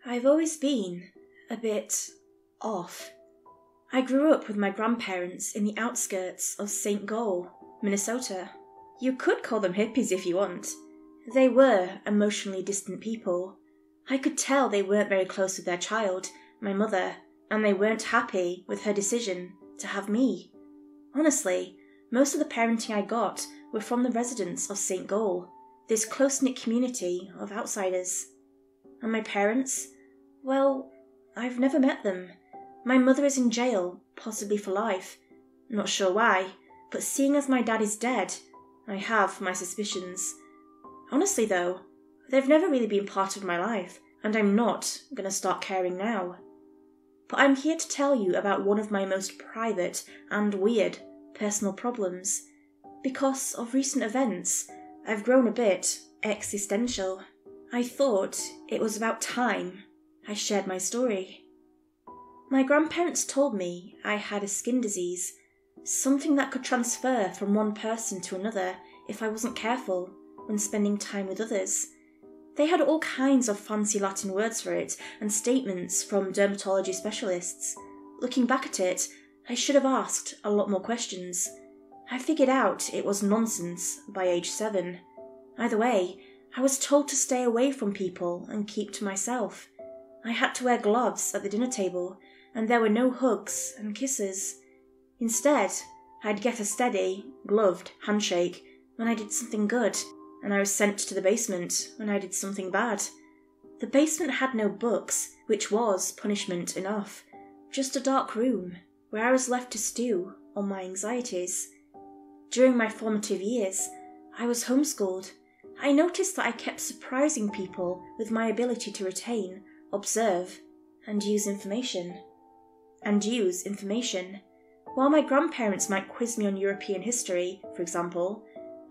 I've always been a bit off. I grew up with my grandparents in the outskirts of St. Gall, Minnesota. You could call them hippies if you want. They were emotionally distant people. I could tell they weren't very close with their child, my mother, and they weren't happy with her decision to have me. Honestly, most of the parenting I got were from the residents of St. Gall, this close-knit community of outsiders. And my parents? Well, I've never met them. My mother is in jail, possibly for life. Not sure why, but seeing as my dad is dead, I have my suspicions. Honestly though, they've never really been part of my life, and I'm not going to start caring now. But I'm here to tell you about one of my most private and weird personal problems. Because of recent events, I've grown a bit existential. I thought it was about time I shared my story. My grandparents told me I had a skin disease, something that could transfer from one person to another if I wasn't careful when spending time with others. They had all kinds of fancy Latin words for it and statements from dermatology specialists. Looking back at it, I should have asked a lot more questions. I figured out it was nonsense by age 7. Either way, I was told to stay away from people and keep to myself. I had to wear gloves at the dinner table, and there were no hugs and kisses. Instead, I'd get a steady, gloved handshake when I did something good, and I was sent to the basement when I did something bad. The basement had no books, which was punishment enough. Just a dark room, where I was left to stew on my anxieties. During my formative years, I was homeschooled. I noticed that I kept surprising people with my ability to retain, observe, and use information. While my grandparents might quiz me on European history, for example,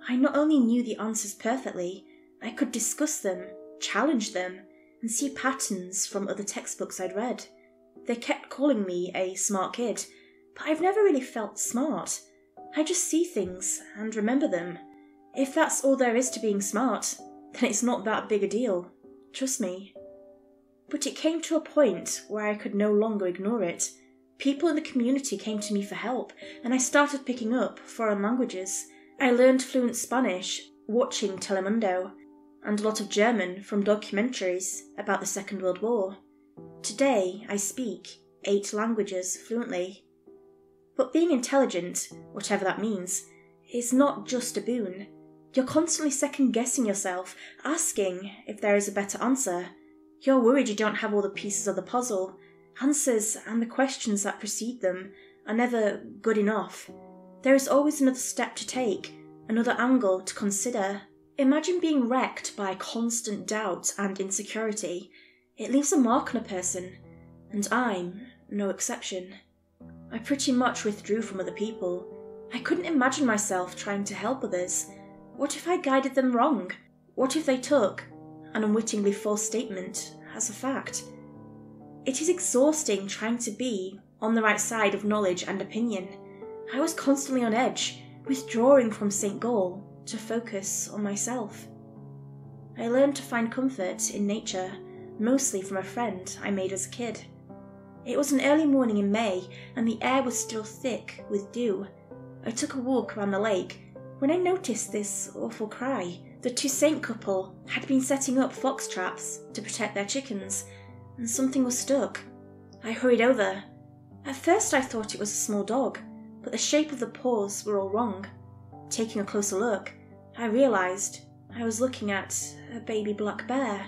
I not only knew the answers perfectly, I could discuss them, challenge them, and see patterns from other textbooks I'd read. They kept calling me a smart kid, but I've never really felt smart. I just see things and remember them. If that's all there is to being smart, then it's not that big a deal. Trust me. But it came to a point where I could no longer ignore it. People in the community came to me for help, and I started picking up foreign languages. I learned fluent Spanish watching Telemundo, and a lot of German from documentaries about the Second World War. Today, I speak 8 languages fluently. But being intelligent, whatever that means, is not just a boon. You're constantly second-guessing yourself, asking if there is a better answer. You're worried you don't have all the pieces of the puzzle. Answers and the questions that precede them are never good enough. There is always another step to take, another angle to consider. Imagine being wrecked by constant doubt and insecurity. It leaves a mark on a person, and I'm no exception. I pretty much withdrew from other people. I couldn't imagine myself trying to help others. What if I guided them wrong? What if they took an unwittingly false statement as a fact? It is exhausting trying to be on the right side of knowledge and opinion. I was constantly on edge, withdrawing from St. Gall to focus on myself. I learned to find comfort in nature, mostly from a friend I made as a kid. It was an early morning in May, and the air was still thick with dew. I took a walk around the lake when I noticed this awful cry. The Toussaint couple had been setting up fox traps to protect their chickens, and something was stuck. I hurried over. At first I thought it was a small dog, but the shape of the paws were all wrong. Taking a closer look, I realised I was looking at a baby black bear.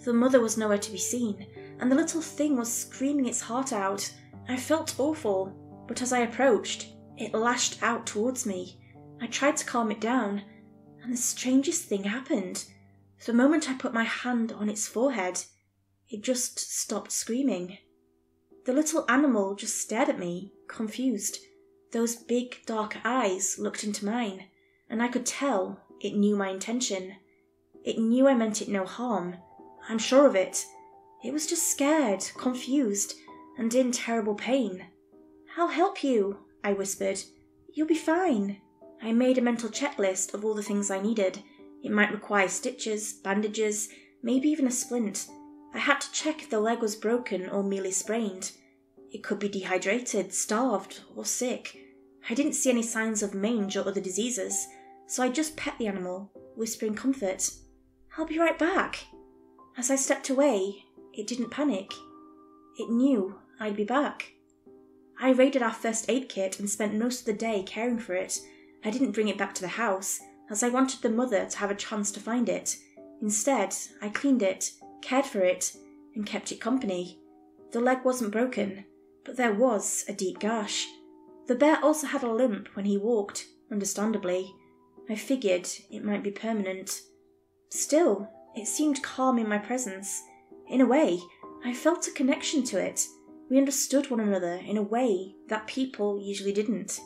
The mother was nowhere to be seen, and the little thing was screaming its heart out. I felt awful, but as I approached, it lashed out towards me. I tried to calm it down, and the strangest thing happened. The moment I put my hand on its forehead, it just stopped screaming. The little animal just stared at me, confused. Those big, dark eyes looked into mine, and I could tell it knew my intention. It knew I meant it no harm. I'm sure of it. It was just scared, confused, and in terrible pain. "I'll help you," I whispered. "You'll be fine." I made a mental checklist of all the things I needed. It might require stitches, bandages, maybe even a splint. I had to check if the leg was broken or merely sprained. It could be dehydrated, starved, or sick. I didn't see any signs of mange or other diseases, so I just pet the animal, whispering comfort. "I'll be right back." As I stepped away, it didn't panic. It knew I'd be back. I raided our first aid kit and spent most of the day caring for it. I didn't bring it back to the house, as I wanted the mother to have a chance to find it. Instead, I cleaned it, cared for it, and kept it company. The leg wasn't broken, but there was a deep gash. The bear also had a limp when he walked, understandably. I figured it might be permanent. Still, it seemed calm in my presence. In a way, I felt a connection to it. We understood one another in a way that people usually didn't.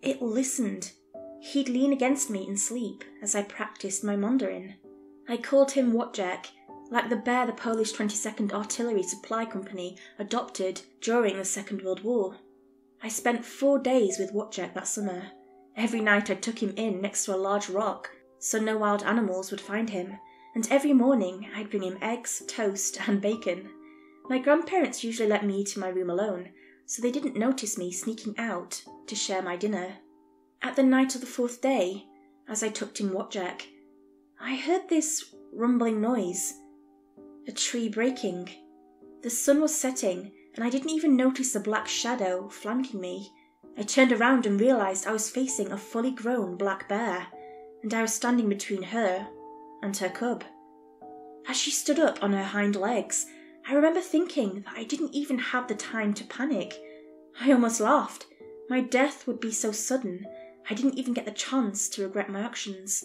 It listened. He'd lean against me in sleep as I practiced my Mandarin. I called him Wojciech, like the bear the Polish 22nd Artillery Supply Company adopted during the Second World War. I spent 4 days with Wojciech that summer. Every night I took him in next to a large rock so no wild animals would find him, and every morning I'd bring him eggs, toast, and bacon. My grandparents usually let me to my room alone, so they didn't notice me sneaking out to share my dinner. At the night of the 4th day, as I tucked in Wojciech, I heard this rumbling noise. A tree breaking. The sun was setting, and I didn't even notice a black shadow flanking me. I turned around and realised I was facing a fully grown black bear, and I was standing between her and her cub. As she stood up on her hind legs, I remember thinking that I didn't even have the time to panic. I almost laughed. My death would be so sudden, I didn't even get the chance to regret my actions.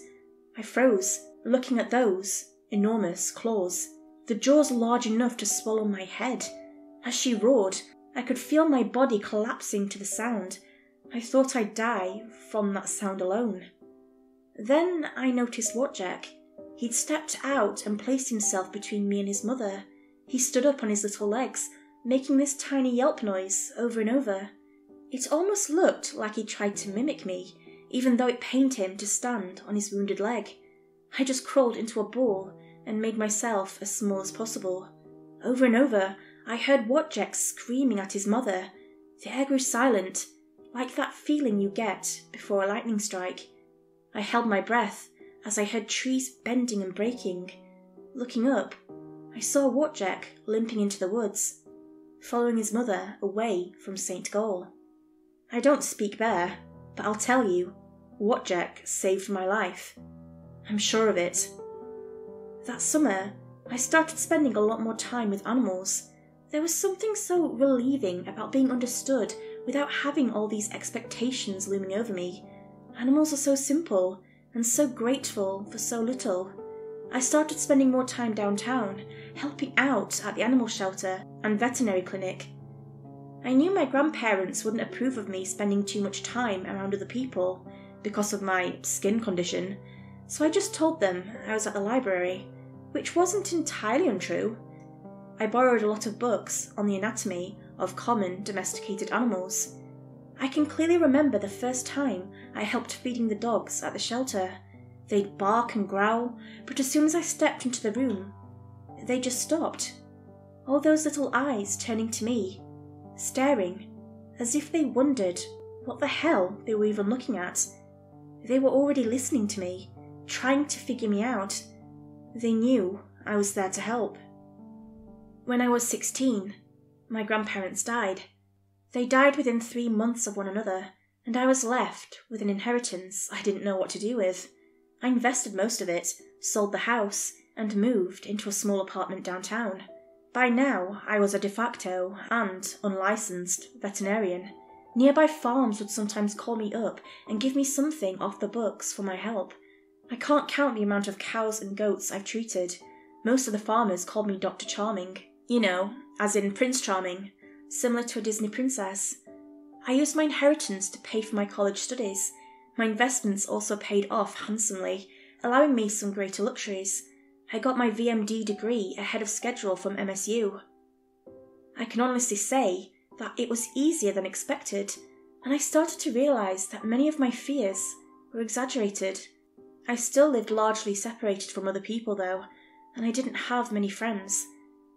I froze, looking at those enormous claws, the jaws large enough to swallow my head. As she roared, I could feel my body collapsing to the sound. I thought I'd die from that sound alone. Then I noticed Wojciech. He'd stepped out and placed himself between me and his mother. He stood up on his little legs, making this tiny yelp noise over and over. It almost looked like he tried to mimic me, even though it pained him to stand on his wounded leg. I just crawled into a ball and made myself as small as possible. Over and over, I heard Wojciech screaming at his mother. The air grew silent, like that feeling you get before a lightning strike. I held my breath as I heard trees bending and breaking. Looking up, I saw Wojciech limping into the woods, following his mother away from St. Gall. I don't speak bear, but I'll tell you, Wojciech saved my life. I'm sure of it. That summer, I started spending a lot more time with animals. There was something so relieving about being understood without having all these expectations looming over me. Animals are so simple and so grateful for so little. I started spending more time downtown, helping out at the animal shelter and veterinary clinic. I knew my grandparents wouldn't approve of me spending too much time around other people because of my skin condition, so I just told them I was at the library, which wasn't entirely untrue. I borrowed a lot of books on the anatomy of common domesticated animals. I can clearly remember the first time I helped feeding the dogs at the shelter. They'd bark and growl, but as soon as I stepped into the room, they just stopped. All those little eyes turning to me, staring, as if they wondered what the hell they were even looking at. They were already listening to me, trying to figure me out. They knew I was there to help. When I was 16, my grandparents died. They died within 3 months of one another, and I was left with an inheritance I didn't know what to do with. I invested most of it, sold the house, and moved into a small apartment downtown. By now, I was a de facto and unlicensed veterinarian. Nearby farms would sometimes call me up and give me something off the books for my help. I can't count the amount of cows and goats I've treated. Most of the farmers called me Dr. Charming. You know, as in Prince Charming, similar to a Disney princess. I used my inheritance to pay for my college studies. My investments also paid off handsomely, allowing me some greater luxuries. I got my VMD degree ahead of schedule from MSU. I can honestly say that it was easier than expected, and I started to realise that many of my fears were exaggerated. I still lived largely separated from other people though, and I didn't have many friends.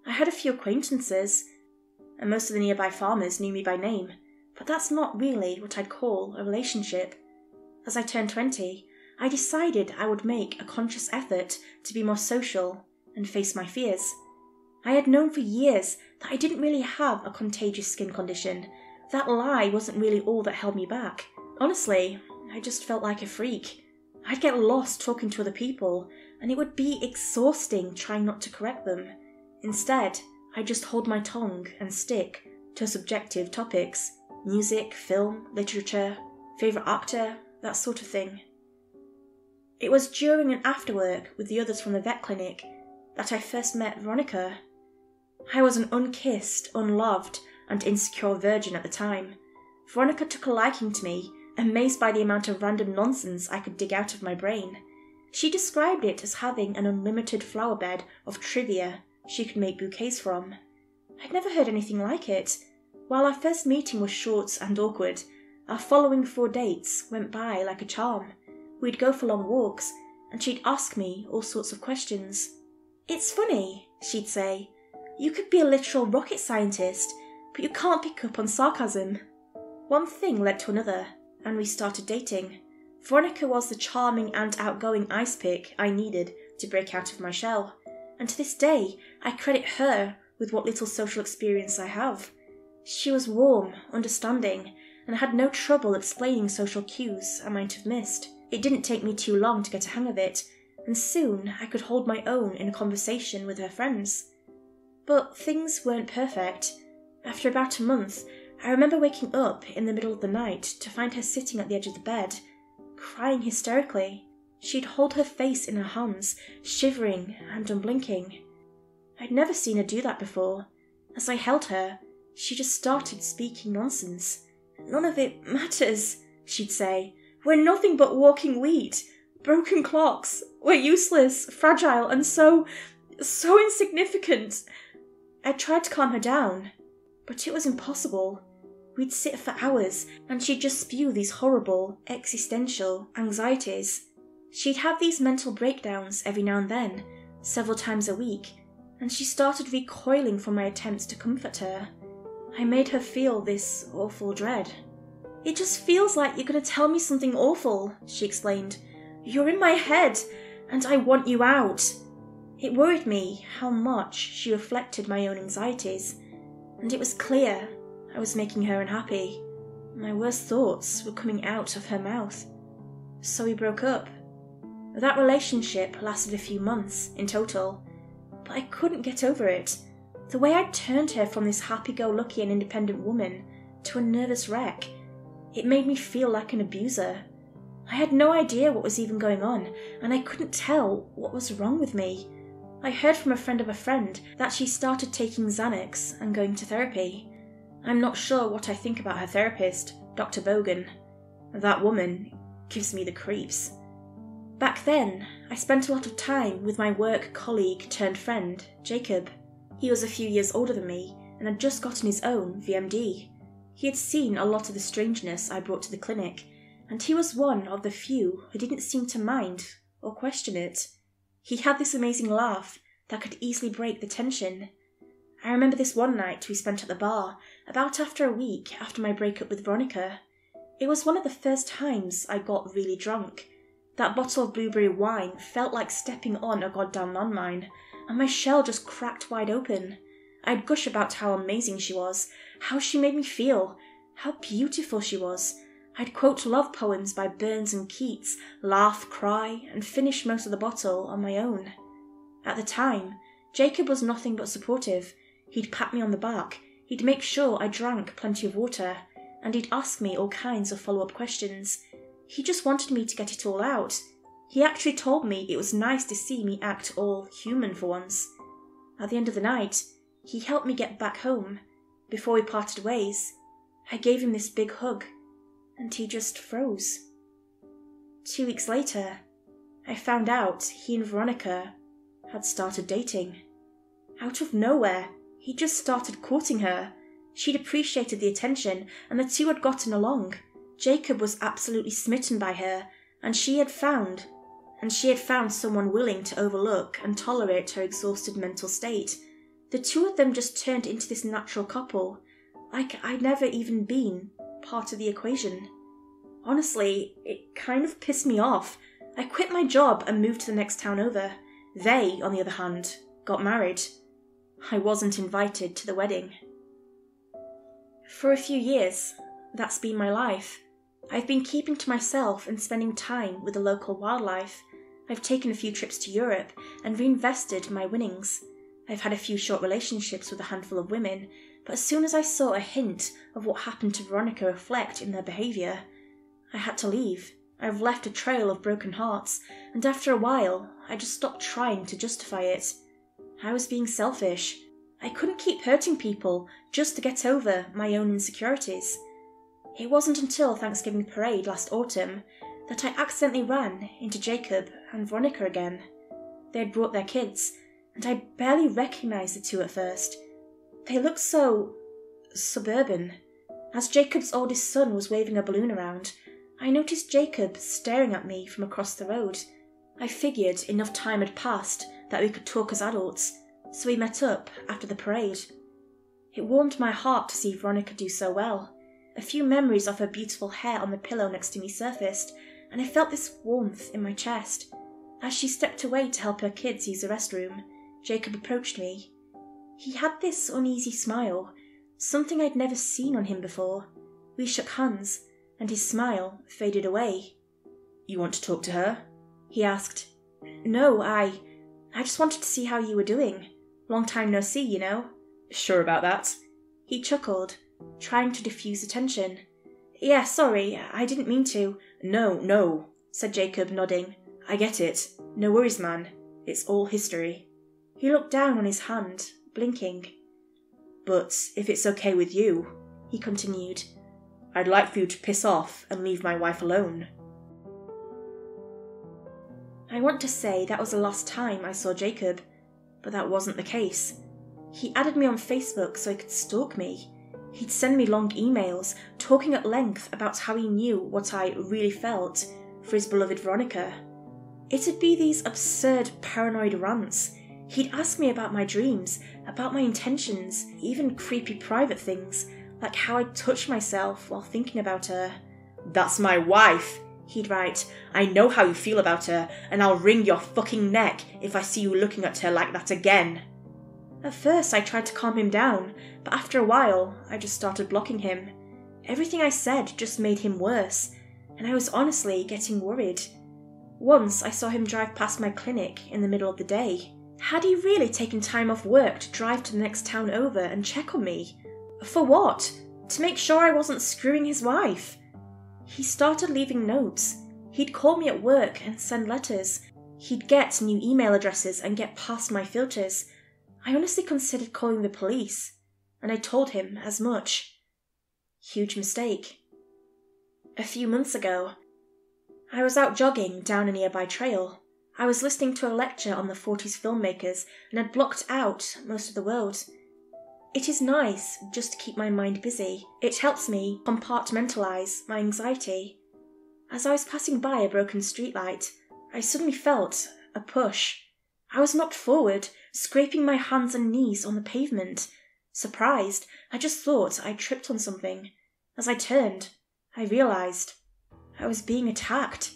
I had a few acquaintances, and most of the nearby farmers knew me by name, but that's not really what I'd call a relationship. As I turned 20, I decided I would make a conscious effort to be more social and face my fears. I had known for years that I didn't really have a contagious skin condition. That lie wasn't really all that held me back. Honestly, I just felt like a freak. I'd get lost talking to other people, and it would be exhausting trying not to correct them. Instead, I'd just hold my tongue and stick to subjective topics: music, film, literature, favourite actor, that sort of thing. It was during and after work with the others from the vet clinic that I first met Veronica. I was an unkissed, unloved, and insecure virgin at the time. Veronica took a liking to me, amazed by the amount of random nonsense I could dig out of my brain. She described it as having an unlimited flower bed of trivia she could make bouquets from. I'd never heard anything like it. While our first meeting was short and awkward, our following 4 dates went by like a charm. We'd go for long walks, and she'd ask me all sorts of questions. "It's funny," she'd say. "You could be a literal rocket scientist, but you can't pick up on sarcasm." One thing led to another, and we started dating. Veronica was the charming and outgoing ice pick I needed to break out of my shell, and to this day I credit her with what little social experience I have. She was warm, understanding, and had no trouble explaining social cues I might have missed. It didn't take me too long to get a hang of it, and soon I could hold my own in a conversation with her friends. But things weren't perfect. After about a month, I remember waking up in the middle of the night to find her sitting at the edge of the bed, crying hysterically. She'd hold her face in her hands, shivering and unblinking. I'd never seen her do that before. As I held her, she just started speaking nonsense. "None of it matters," she'd say. "We're nothing but walking wheat. Broken clocks. We're useless, fragile, and so insignificant." I tried to calm her down, but it was impossible. We'd sit for hours, and she'd just spew these horrible, existential anxieties. She'd have these mental breakdowns every now and then, several times a week, and she started recoiling from my attempts to comfort her. I made her feel this awful dread. "It just feels like you're going to tell me something awful," she explained. "You're in my head, and I want you out." It worried me how much she reflected my own anxieties, and it was clear I was making her unhappy. My worst thoughts were coming out of her mouth. So we broke up. That relationship lasted a few months in total, but I couldn't get over it. The way I'd turned her from this happy-go-lucky and independent woman to a nervous wreck, it made me feel like an abuser. I had no idea what was even going on, and I couldn't tell what was wrong with me. I heard from a friend of a friend that she started taking Xanax and going to therapy. I'm not sure what I think about her therapist, Dr. Bogan. That woman gives me the creeps. Back then, I spent a lot of time with my work colleague turned friend, Jacob. He was a few years older than me and had just gotten his own VMD. He had seen a lot of the strangeness I brought to the clinic, and he was one of the few who didn't seem to mind or question it. He had this amazing laugh that could easily break the tension. I remember this one night we spent at the bar, about after a week after my breakup with Veronica. It was one of the first times I got really drunk. That bottle of blueberry wine felt like stepping on a goddamn landmine, and my shell just cracked wide open. I'd gush about how amazing she was, how she made me feel, how beautiful she was. I'd quote love poems by Burns and Keats, laugh, cry, and finish most of the bottle on my own. At the time, Jacob was nothing but supportive. He'd pat me on the back, he'd make sure I drank plenty of water, and he'd ask me all kinds of follow-up questions. He just wanted me to get it all out. He actually told me it was nice to see me act all human for once. At the end of the night, he helped me get back home. Before we parted ways, I gave him this big hug, and he just froze. 2 weeks later, I found out he and Veronica had started dating. Out of nowhere, he just started courting her. She'd appreciated the attention, and the two had gotten along. Jacob was absolutely smitten by her, and she had found someone willing to overlook and tolerate her exhausted mental state. The two of them just turned into this natural couple, like I'd never even been part of the equation. Honestly, it kind of pissed me off. I quit my job and moved to the next town over. They, on the other hand, got married. I wasn't invited to the wedding. For a few years, that's been my life. I've been keeping to myself and spending time with the local wildlife. I've taken a few trips to Europe and reinvested my winnings. I've had a few short relationships with a handful of women, but as soon as I saw a hint of what happened to Veronica reflect in their behaviour, I had to leave. I've left a trail of broken hearts, and after a while, I just stopped trying to justify it. I was being selfish. I couldn't keep hurting people just to get over my own insecurities. It wasn't until Thanksgiving parade last autumn that I accidentally ran into Jacob and Veronica again. They had brought their kids, and I barely recognised the two at first. They looked so suburban. As Jacob's oldest son was waving a balloon around, I noticed Jacob staring at me from across the road. I figured enough time had passed that we could talk as adults, so we met up after the parade. It warmed my heart to see Veronica do so well. A few memories of her beautiful hair on the pillow next to me surfaced, and I felt this warmth in my chest. As she stepped away to help her kids use the restroom, Jacob approached me. He had this uneasy smile, something I'd never seen on him before. We shook hands, and his smile faded away. "You want to talk to her?" he asked. "No, I just wanted to see how you were doing. Long time no see, you know." "Sure about that?" He chuckled, trying to diffuse the tension. "Yeah, sorry, I didn't mean to." No, said Jacob, nodding. "I get it. No worries, man. It's all history." He looked down on his hand, blinking. "But if it's okay with you," he continued, "I'd like for you to piss off and leave my wife alone." I want to say that was the last time I saw Jacob, but that wasn't the case. He added me on Facebook so he could stalk me. He'd send me long emails, talking at length about how he knew what I really felt for his beloved Veronica. It'd be these absurd paranoid rants. He'd ask me about my dreams, about my intentions, even creepy private things, like how I'd touch myself while thinking about her. "That's my wife," he'd write. "I know how you feel about her, and I'll wring your fucking neck if I see you looking at her like that again." At first I tried to calm him down, but after a while I just started blocking him. Everything I said just made him worse, and I was honestly getting worried. Once I saw him drive past my clinic in the middle of the day. Had he really taken time off work to drive to the next town over and check on me? For what? To make sure I wasn't screwing his wife? He started leaving notes. He'd call me at work and send letters. He'd get new email addresses and get past my filters. I honestly considered calling the police, and I told him as much. Huge mistake. A few months ago, I was out jogging down a nearby trail. I was listening to a lecture on the 40s filmmakers and had blocked out most of the world. It is nice just to keep my mind busy. It helps me compartmentalise my anxiety. As I was passing by a broken streetlight, I suddenly felt a push. I was knocked forward, scraping my hands and knees on the pavement. Surprised, I just thought I'd tripped on something. As I turned, I realised I was being attacked.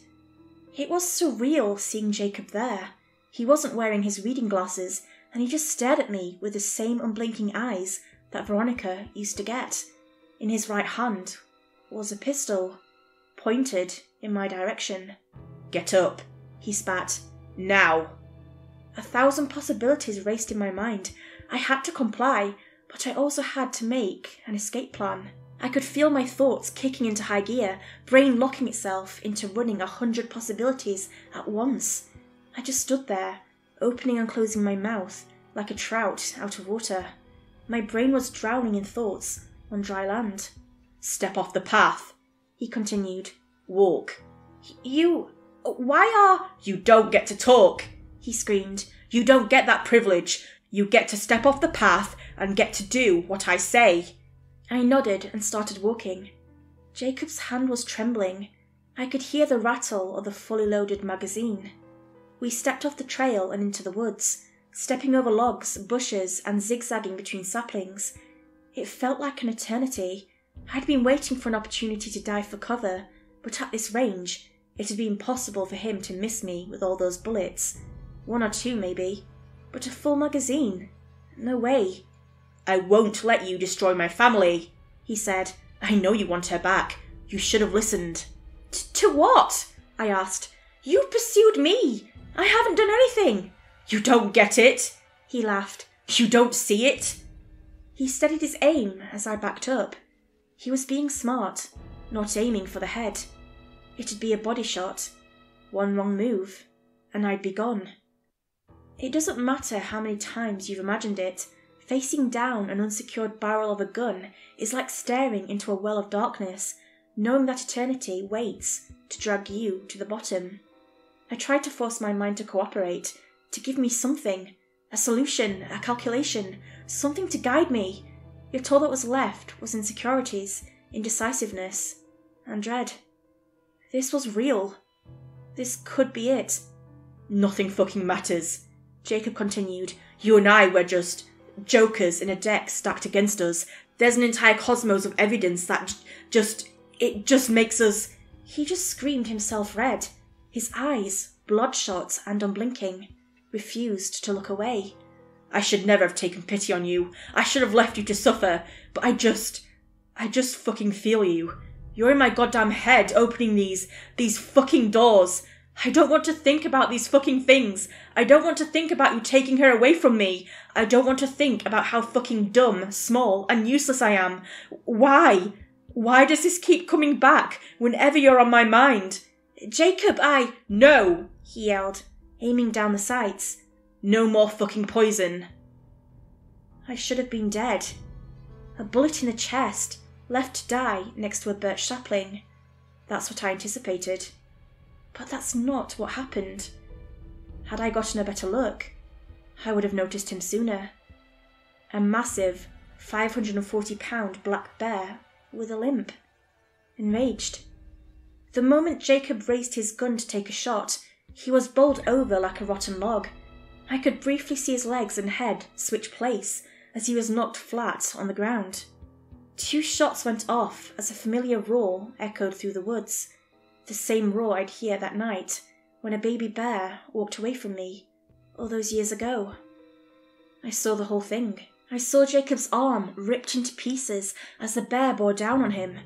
It was surreal seeing Jacob there. He wasn't wearing his reading glasses, and he just stared at me with the same unblinking eyes that Veronica used to get. In his right hand was a pistol, pointed in my direction. "Get up," he spat. "Now!" 1,000 possibilities raced in my mind. I had to comply, but I also had to make an escape plan. I could feel my thoughts kicking into high gear, brain locking itself into running 100 possibilities at once. I just stood there, opening and closing my mouth like a trout out of water. My brain was drowning in thoughts on dry land. "Step off the path," he continued. "Walk." You don't get to talk," he screamed. "You don't get that privilege. You get to step off the path and get to do what I say." I nodded and started walking. Jacob's hand was trembling. I could hear the rattle of the fully loaded magazine. We stepped off the trail and into the woods. stepping over logs, bushes, and zigzagging between saplings. It felt like an eternity. I'd been waiting for an opportunity to dive for cover, but at this range, it had been impossible for him to miss me with all those bullets. 1 or 2 maybe, but a full magazine? No way. "I won't let you destroy my family," he said. "I know you want her back. You should have listened." To what?" I asked. "You pursued me. I haven't done anything." "You don't get it," he laughed. "You don't see it." He steadied his aim as I backed up. He was being smart, not aiming for the head. It'd be a body shot. One wrong move, and I'd be gone. It doesn't matter how many times you've imagined it. Facing down an unsecured barrel of a gun is like staring into a well of darkness, knowing that eternity waits to drag you to the bottom. I tried to force my mind to cooperate, to give me something, a solution, a calculation, something to guide me. Yet all that was left was insecurities, indecisiveness, and dread. This was real. This could be it. "Nothing fucking matters," Jacob continued. "You and I were just jokers in a deck stacked against us. There's an entire cosmos of evidence that it just makes us..." He just screamed himself red. His eyes, bloodshot and unblinking, refused to look away. "I should never have taken pity on you. I should have left you to suffer. But I just fucking feel you. You're in my goddamn head opening these fucking doors. I don't want to think about these fucking things. I don't want to think about you taking her away from me. I don't want to think about how fucking dumb, small, and useless I am. Why? Why does this keep coming back whenever you're on my mind? Jacob, No, he yelled, aiming down the sights. No more fucking poison. I should have been dead. A bullet in the chest, left to die next to a birch sapling. That's what I anticipated. But that's not what happened. Had I gotten a better look, I would have noticed him sooner. A massive, 540-pound black bear with a limp. Enraged. The moment Jacob raised his gun to take a shot, he was bowled over like a rotten log. I could briefly see his legs and head switch place as he was knocked flat on the ground. 2 shots went off as a familiar roar echoed through the woods. The same roar I'd hear that night when a baby bear walked away from me all those years ago. I saw the whole thing. I saw Jacob's arm ripped into pieces as the bear bore down on him.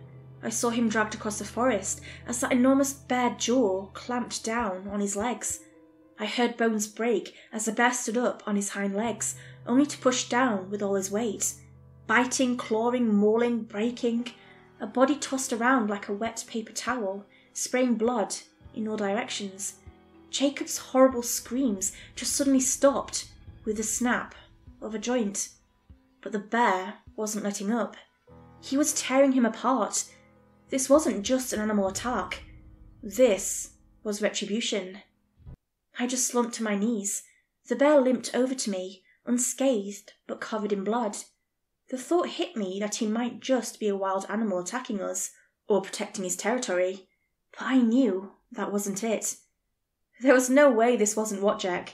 I saw him dragged across the forest as that enormous bare jaw clamped down on his legs. I heard bones break as the bear stood up on his hind legs, only to push down with all his weight. Biting, clawing, mauling, breaking. A body tossed around like a wet paper towel, spraying blood in all directions. Jacob's horrible screams just suddenly stopped with the snap of a joint. But the bear wasn't letting up. He was tearing him apart. This wasn't just an animal attack. This was retribution. I just slumped to my knees. The bear limped over to me, unscathed but covered in blood. The thought hit me that he might just be a wild animal attacking us, or protecting his territory. But I knew that wasn't it. There was no way this wasn't Wojciech,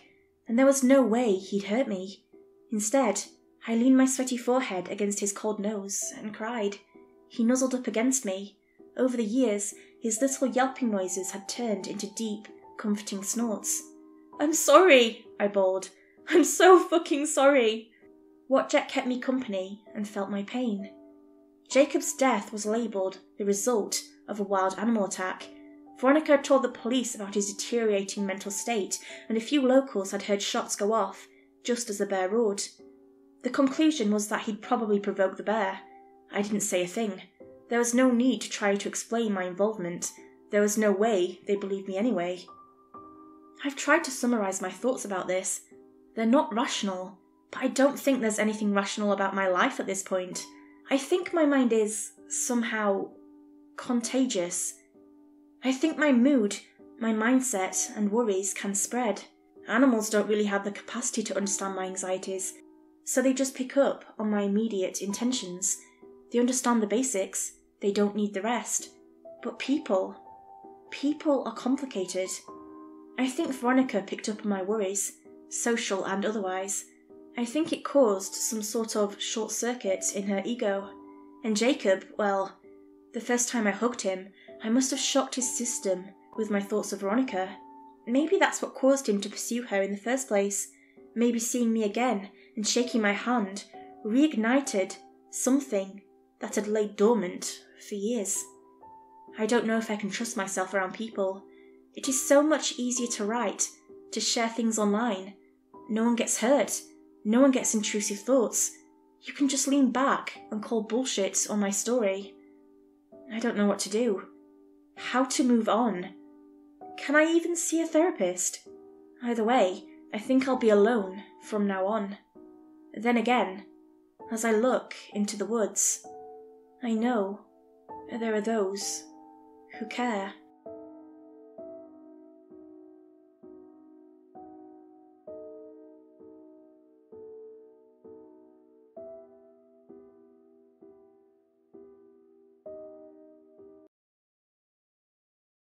and there was no way he'd hurt me. Instead, I leaned my sweaty forehead against his cold nose and cried. He nuzzled up against me. Over the years, his little yelping noises had turned into deep, comforting snorts. "I'm sorry," I bawled. "I'm so fucking sorry." Wojciech kept me company and felt my pain. Jacob's death was labelled the result of a wild animal attack. Veronica had told the police about his deteriorating mental state, and a few locals had heard shots go off, just as the bear roared. The conclusion was that he'd probably provoked the bear. I didn't say a thing. There was no need to try to explain my involvement. There was no way they believed me anyway. I've tried to summarise my thoughts about this. They're not rational, but I don't think there's anything rational about my life at this point. I think my mind is, somehow, contagious. I think my mood, my mindset and worries can spread. Animals don't really have the capacity to understand my anxieties, so they just pick up on my immediate intentions. They understand the basics, they don't need the rest. But people are complicated. I think Veronica picked up on my worries, social and otherwise. I think it caused some sort of short circuit in her ego. And Jacob, well, the first time I hugged him, I must have shocked his system with my thoughts of Veronica. Maybe that's what caused him to pursue her in the first place. Maybe seeing me again and shaking my hand reignited something that had laid dormant for years. I don't know if I can trust myself around people. It is so much easier to write, to share things online. No one gets hurt. No one gets intrusive thoughts. You can just lean back and call bullshit on my story. I don't know what to do. How to move on. Can I even see a therapist? Either way, I think I'll be alone from now on. Then again, as I look into the woods, I know there are those who care.